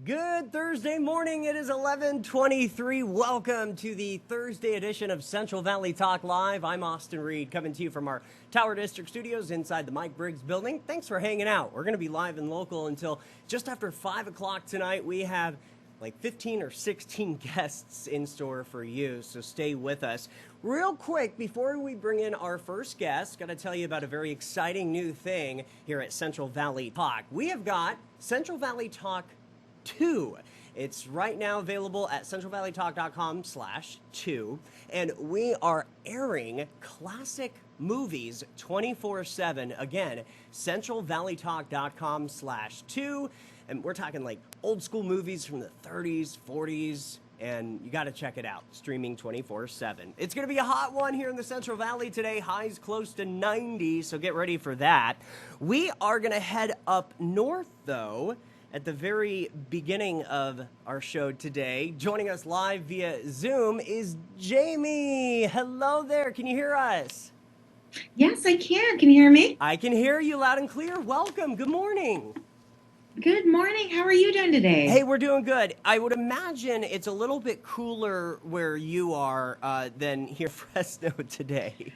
Good Thursday morning. It is 11:23. Welcome to the Thursday edition of Central Valley Talk Live. I'm Austin Reed, coming to you from our Tower District studios inside the Mike Briggs building. Thanks for hanging out. We're going to be live and local until just after 5 o'clock tonight. We have like 15 or 16 guests in store for you, so stay with us. Real quick, before we bring in our first guest, got to tell you about a very exciting new thing here at Central Valley Talk. We have got Central Valley Talk 2. It's right now available at centralvalleytalk.com/2, and we are airing classic movies 24/7. Again, centralvalleytalk.com/2, and we're talking like old school movies from the 30s, 40s, and you got to check it out, streaming 24/7. It's going to be a hot one here in the Central Valley today, highs close to 90, so get ready for that. We are going to head up north, though, at the very beginning of our show today. Joining us live via Zoom is Jamie. Hello there. Can you hear us? Yes, I can. Can you hear me? I can hear you loud and clear. Welcome. Good morning. Good morning. How are you doing today? Hey, we're doing good. I would imagine it's a little bit cooler where you are than here in Fresno today.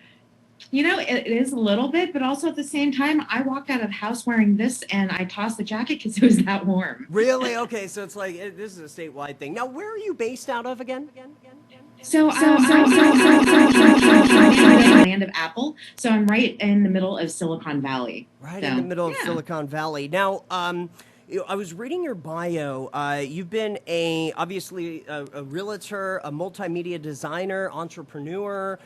You know, it is a little bit, but also at the same time, I walked out of the house wearing this and I tossed the jacket because it was that warm. Really? Okay, so it's like this is a statewide thing. Now, where are you based out of again? So I'm in the land of Apple. So I'm right in the middle of Silicon Valley. Right in the middle of Silicon Valley. Now, I was reading your bio. You've been obviously a realtor, a multimedia designer, entrepreneur,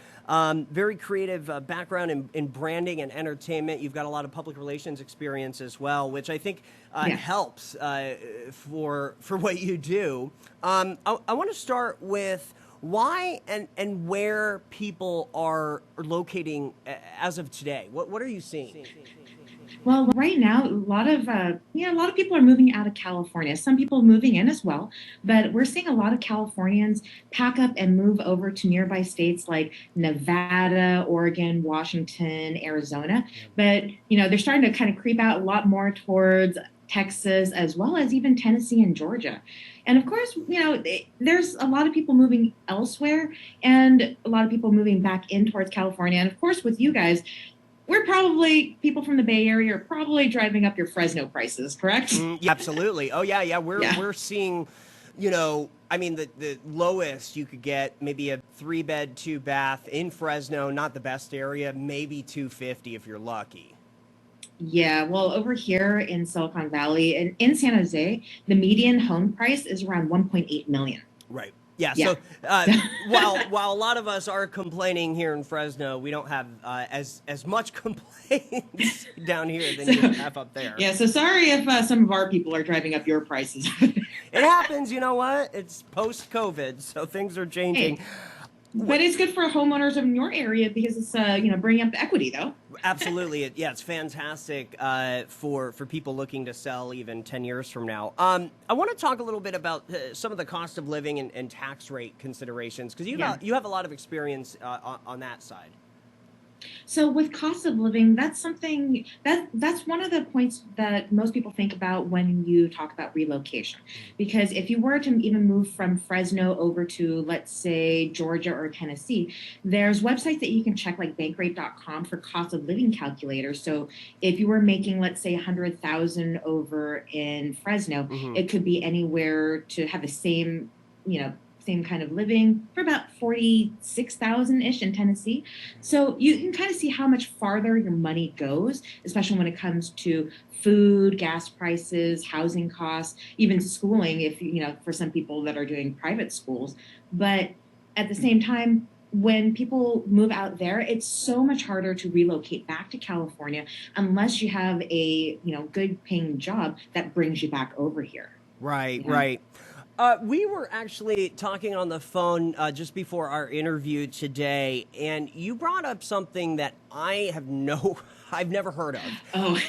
very creative background in branding and entertainment. You've got a lot of public relations experience as well, which I think helps for what you do. I want to start with why and where people are locating as of today. What are you seeing? Well, right now, a lot of people are moving out of California. Some people moving in as well, but we're seeing a lot of Californians pack up and move over to nearby states like Nevada, Oregon, Washington, Arizona. But they're starting to kind of creep out a lot more towards Texas, as well as even Tennessee and Georgia. And of course, there's a lot of people moving elsewhere and a lot of people moving back in towards California. And of course, with you guys, we're probably, people from the Bay Area are probably driving up your Fresno prices, correct? Yeah, absolutely. Oh, yeah. We're seeing, the lowest you could get, maybe a 3-bed, 2-bath in Fresno, not the best area, maybe $250 if you're lucky. Yeah, well, over here in Silicon Valley and in San Jose, the median home price is around 1.8 million. Right. Yeah. So while a lot of us are complaining here in Fresno, we don't have as much complaints down here than you have up there. Yeah. So sorry if some of our people are driving up your prices. It happens. You know what? It's post-COVID, so things are changing. Hey. But it's good for homeowners in your area because it's bringing up the equity, though. Absolutely. It's fantastic for people looking to sell even 10 years from now. I want to talk a little bit about some of the cost of living and tax rate considerations, because you have a lot of experience on that side. So with cost of living, that's something that's one of the points that most people think about when you talk about relocation. Because if you were to even move from Fresno over to, let's say, Georgia or Tennessee, there's websites that you can check like bankrate.com for cost of living calculators. So if you were making, let's say, $100,000 over in Fresno, it could be anywhere to have the same kind of living for about 46,000-ish in Tennessee. So you can kind of see how much farther your money goes, especially when it comes to food, gas prices, housing costs, even schooling, if for some people that are doing private schools. But at the same time, when people move out there, it's so much harder to relocate back to California unless you have a good paying job that brings you back over here. Right, right. We were actually talking on the phone just before our interview today, and you brought up something that I've never heard of. Oh,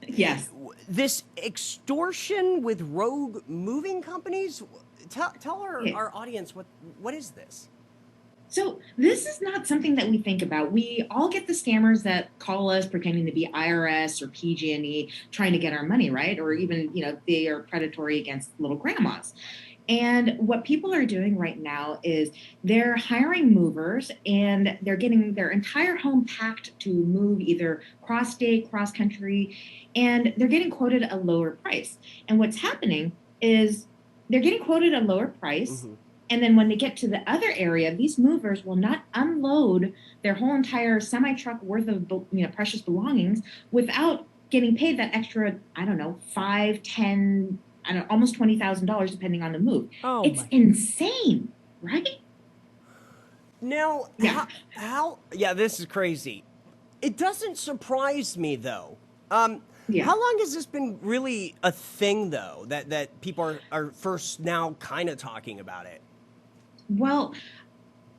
yes. This extortion with rogue moving companies. Tell our audience what is this? So this is not something that we think about. We all get the scammers that call us pretending to be IRS or PG&E trying to get our money, right? Or even, they are predatory against little grandmas. And what people are doing right now is they're hiring movers and they're getting their entire home packed to move either cross state, cross country, and they're getting quoted a lower price. And what's happening is they're getting quoted a lower price. And then when they get to the other area, these movers will not unload their whole entire semi truck worth of precious belongings without getting paid that extra, I don't know, 5, 10, I don't know, almost $20,000 depending on the move. Oh, it's insane, right? Now, Yeah. yeah, this is crazy. It doesn't surprise me though. Yeah. How long has this been really a thing though, that people are first now kind of talking about it? Well,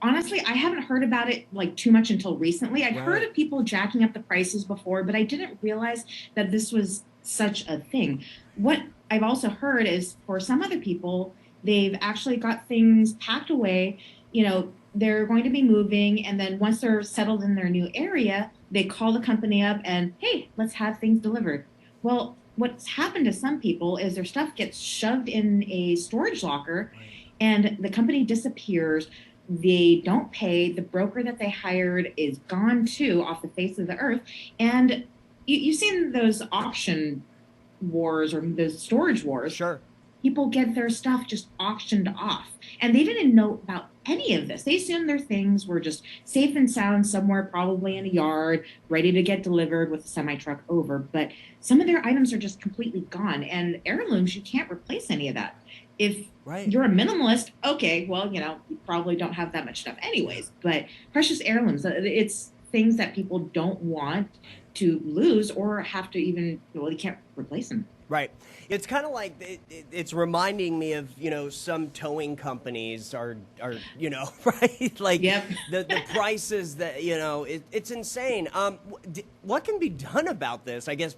honestly, I haven't heard about it like too much until recently. I'd heard of people jacking up the prices before, but I didn't realize that this was such a thing. What I've also heard is for some other people, they've actually got things packed away. They're going to be moving, and then once they're settled in their new area, they call the company up and, hey, let's have things delivered. Well, what's happened to some people is their stuff gets shoved in a storage locker and the company disappears. They don't pay. The broker that they hired is gone too, off the face of the earth. And you've seen those auction wars or those storage wars. Sure. People get their stuff just auctioned off. And they didn't know about any of this. They assumed their things were just safe and sound somewhere, probably in a yard, ready to get delivered with a semi truck over. But some of their items are just completely gone. And heirlooms, you can't replace any of that. If you're a minimalist, okay, well, you probably don't have that much stuff anyways. But precious heirlooms, it's things that people don't want to lose or have to even, you can't replace them. Right. It's kind of like it's reminding me of, some towing companies are right? Like the prices that, it's insane. What can be done about this? I guess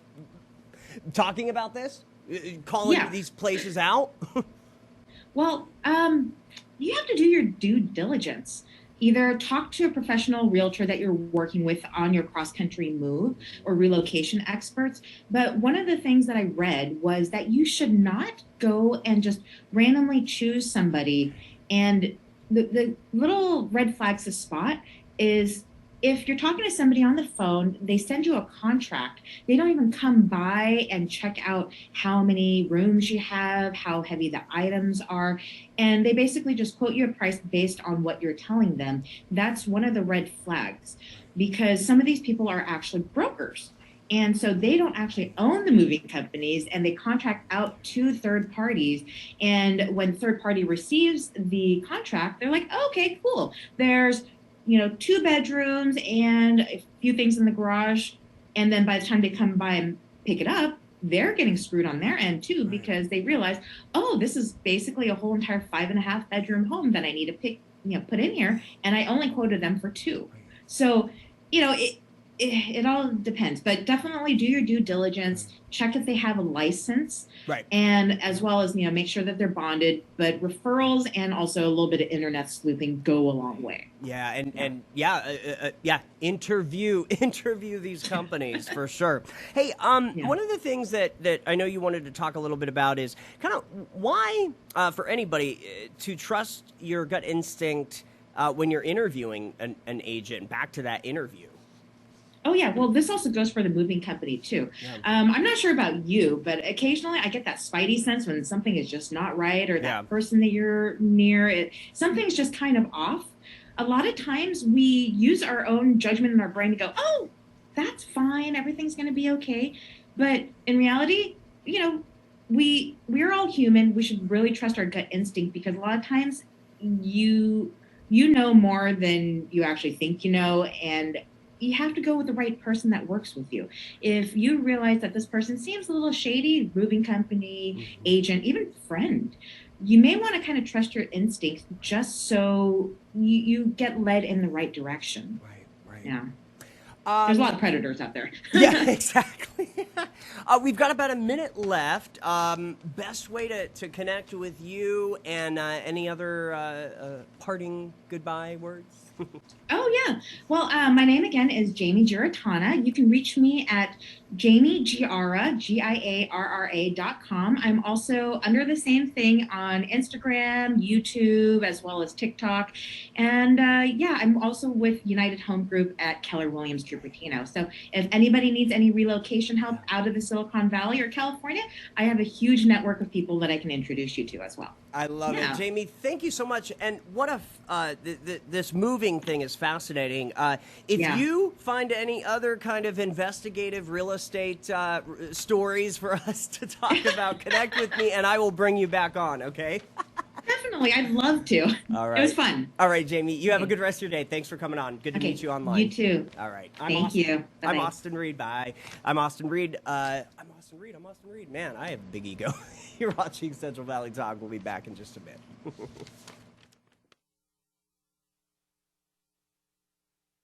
talking about this, calling these places out. Well, you have to do your due diligence. Either talk to a professional realtor that you're working with on your cross-country move or relocation experts. But one of the things that I read was that you should not go and just randomly choose somebody. And the little red flags to spot is if you're talking to somebody on the phone, they send you a contract. They don't even come by and check out how many rooms you have, how heavy the items are. And they basically just quote you a price based on what you're telling them. That's one of the red flags because some of these people are actually brokers. And so they don't actually own the moving companies and they contract out to third parties. And when third party receives the contract, they're like, okay, cool. There's 2 bedrooms and a few things in the garage. And then by the time they come by and pick it up, they're getting screwed on their end too, because they realize, oh, this is basically a whole entire 5.5 bedroom home that I need to put in here. And I only quoted them for 2. So, it all depends, but definitely do your due diligence, check if they have a license, right? And as well as, make sure that they're bonded, but referrals and also a little bit of internet sleuthing go a long way. Yeah. Interview these companies for sure. Hey, one of the things that I know you wanted to talk a little bit about is kind of why, for anybody to trust your gut instinct, when you're interviewing an agent. Back to that interview. Oh, yeah. Well, this also goes for the moving company, too. Yeah. I'm not sure about you, but occasionally I get that spidey sense when something is just not right or that person that you're near, something's just kind of off. A lot of times we use our own judgment in our brain to go, oh, that's fine. Everything's going to be okay. But in reality, we're all human. We should really trust our gut instinct because a lot of times you know more than you actually think you know, and you have to go with the right person that works with you. If you realize that this person seems a little shady, moving company, agent, even friend, you may want to kind of trust your instincts just so you get led in the right direction. Right. Yeah. There's a lot of predators out there. Yeah, exactly. We've got about a minute left. Best way to connect with you and any other parting goodbye words? Oh, yeah. Well, my name again is Jamie Giarratana. You can reach me at Jamie Giarra, Giarra.com. I'm also under the same thing on Instagram, YouTube, as well as TikTok. And yeah, I'm also with United Home Group at Keller Williams Cupertino. So if anybody needs any relocation help out of the Silicon Valley or California, I have a huge network of people that I can introduce you to as well. I love it. Yeah. Jamie, thank you so much. And what a, this moving thing is fascinating. If Yeah. you find any other kind of investigative real estate stories for us to talk about, connect with me and I will bring you back on, okay? Definitely. I'd love to. All It was right. fun. All right, Jamie, you have a Okay. good rest of your day. Thanks for coming on. Good to meet Okay. you online. You too. All right. Thank you. I'm Bye-bye. Austin Reed. Bye. I'm Austin Reed. I'm Austin Reed. I'm Austin Reed. Man, I have a big ego. You're watching Central Valley Talk. We'll be back in just a bit.